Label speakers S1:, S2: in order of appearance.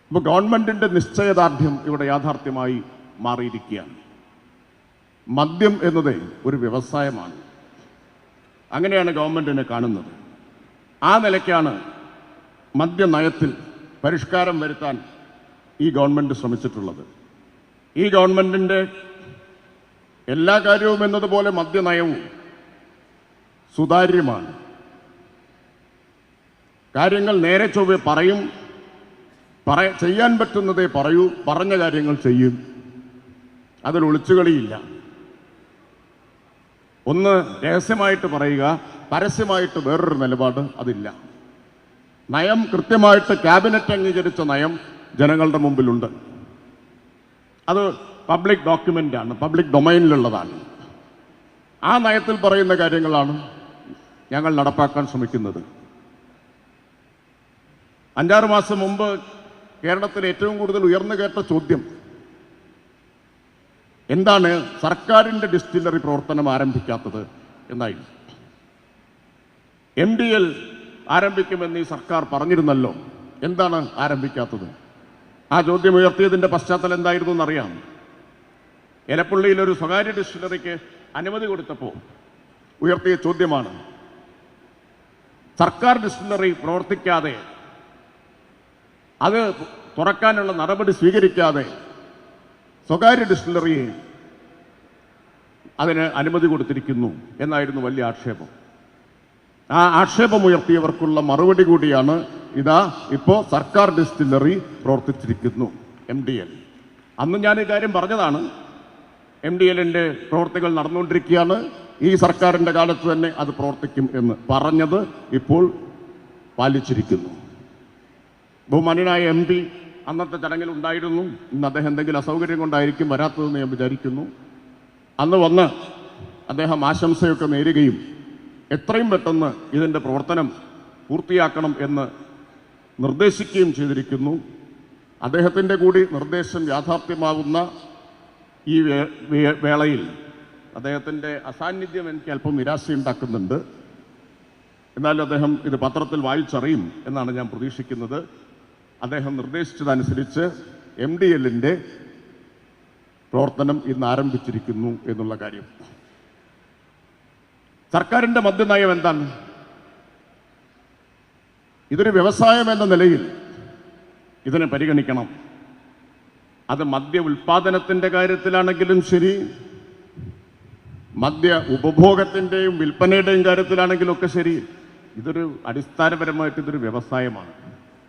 S1: ഇപ്പോൾ ഗവൺമെൻറ്റിൻ്റെ നിശ്ചയദാർഢ്യം ഇവിടെ യാഥാർത്ഥ്യമായി മാറിയിരിക്കുകയാണ്. മദ്യം എന്നത് ഒരു വ്യവസായമാണ്. അങ്ങനെയാണ് ഗവൺമെൻറ്റിനെ കാണുന്നത്. ആ നിലയ്ക്കാണ് മദ്യനയത്തിൽ പരിഷ്കാരം വരുത്താൻ ഈ ഗവൺമെൻറ് ശ്രമിച്ചിട്ടുള്ളത്. ഈ ഗവൺമെൻറ്റിൻ്റെ എല്ലാ കാര്യവും എന്നതുപോലെ മദ്യനയവും സുതാര്യമാണ്. കാര്യങ്ങൾ നേരെ ചൊവ്വെ പറയും, ചെയ്യാൻ പറ്റുന്നതേ പറയൂ, പറഞ്ഞ കാര്യങ്ങൾ ചെയ്യും. അതിൽ ഒളിച്ചുകളിയില്ല. ഒന്ന് രഹസ്യമായിട്ട് പറയുക, പരസ്യമായിട്ട് വേറൊരു നിലപാട് അതില്ല. നയം കൃത്യമായിട്ട് ക്യാബിനറ്റ് അംഗീകരിച്ച നയം ജനങ്ങളുടെ മുമ്പിലുണ്ട്. അത് പബ്ലിക് ഡോക്യുമെൻ്റാണ്, പബ്ലിക് ഡൊമൈനിലുള്ളതാണ്. ആ നയത്തിൽ പറയുന്ന കാര്യങ്ങളാണ് ഞങ്ങൾ നടപ്പാക്കാൻ ശ്രമിക്കുന്നത്. 5-6 മാസം മുമ്പ് കേരളത്തിൽ ഏറ്റവും കൂടുതൽ ഉയർന്നു കേട്ട ചോദ്യം എന്താണ് സർക്കാരിൻ്റെ ഡിസ്റ്റിലറി പ്രവർത്തനം ആരംഭിക്കാത്തത് എന്നായിരുന്നു. MDL ആരംഭിക്കുമെന്ന് ഈ സർക്കാർ പറഞ്ഞിരുന്നല്ലോ, എന്താണ് ആരംഭിക്കാത്തത്? ആ ചോദ്യം ഉയർത്തിയതിൻ്റെ പശ്ചാത്തലം എന്തായിരുന്നു എന്നറിയാം. എലപ്പുള്ളിയിൽ ഒരു സ്വകാര്യ ഡിസ്റ്റിലറിക്ക് അനുമതി കൊടുത്തപ്പോൾ ഉയർത്തിയ ചോദ്യമാണ്, സർക്കാർ ഡിസ്റ്റിലറി പ്രവർത്തിക്കാതെ, അത് തുറക്കാനുള്ള നടപടി സ്വീകരിക്കാതെ സ്വകാര്യ ഡിസ്റ്റിലറിയെ അതിന് അനുമതി കൊടുത്തിരിക്കുന്നു എന്നായിരുന്നു വലിയ ആക്ഷേപം. ആ ആക്ഷേപമുയർത്തിയവർക്കുള്ള മറുപടി കൂടിയാണ് ഇതാ ഇപ്പോൾ സർക്കാർ ഡിസ്റ്റിലറി പ്രവർത്തിച്ചിരിക്കുന്നു, MDL. അന്ന് ഞാൻ ഈ കാര്യം പറഞ്ഞതാണ്. MDLൻ്റെ പ്രവർത്തികൾ നടന്നുകൊണ്ടിരിക്കുകയാണ്, ഈ സർക്കാരിൻ്റെ കാലത്ത് തന്നെ അത് പ്രവർത്തിക്കും എന്ന് പറഞ്ഞത് ഇപ്പോൾ പാലിച്ചിരിക്കുന്നു. ബഹുമാന്യനായ MP അന്നത്തെ ചടങ്ങിൽ ഉണ്ടായിരുന്നു. ഇന്ന് അദ്ദേഹം എന്തെങ്കിലും അസൗകര്യം കൊണ്ടായിരിക്കും വരാത്തതെന്ന് ഞാൻ വിചാരിക്കുന്നു. അന്ന് വന്ന് അദ്ദേഹം ആശംസയൊക്കെ നേരുകയും എത്രയും പെട്ടെന്ന് ഇതിൻ്റെ പ്രവർത്തനം പൂർത്തിയാക്കണം എന്ന് നിർദ്ദേശിക്കുകയും ചെയ്തിരിക്കുന്നു. അദ്ദേഹത്തിൻ്റെ കൂടി നിർദ്ദേശം യാഥാർത്ഥ്യമാകുന്ന ഈ വേളയിൽ അദ്ദേഹത്തിൻ്റെ അസാന്നിധ്യം എനിക്ക് അല്പം നിരാശയുണ്ടാക്കുന്നുണ്ട്. എന്നാലും അദ്ദേഹം ഇത് പത്രത്തിൽ വായിച്ചറിയും എന്നാണ് ഞാൻ പ്രതീക്ഷിക്കുന്നത്. അദ്ദേഹം നിർദ്ദേശിച്ചതനുസരിച്ച് MDLൻ്റെ പ്രവർത്തനം ഇന്ന് ആരംഭിച്ചിരിക്കുന്നു എന്നുള്ള കാര്യം. സർക്കാരിൻ്റെ മദ്യനയം എന്താണ്? ഇതൊരു വ്യവസായം എന്ന നിലയിൽ ഇതിനെ പരിഗണിക്കണം. അത് മദ്യ ഉൽപാദനത്തിൻ്റെ കാര്യത്തിലാണെങ്കിലും ശരി, മദ്യ ഉപഭോഗത്തിൻ്റെയും വിൽപ്പനയുടെയും കാര്യത്തിലാണെങ്കിലും ഒക്കെ ശരി, ഇതൊരു അടിസ്ഥാനപരമായിട്ട് ഇതൊരു വ്യവസായമാണ്.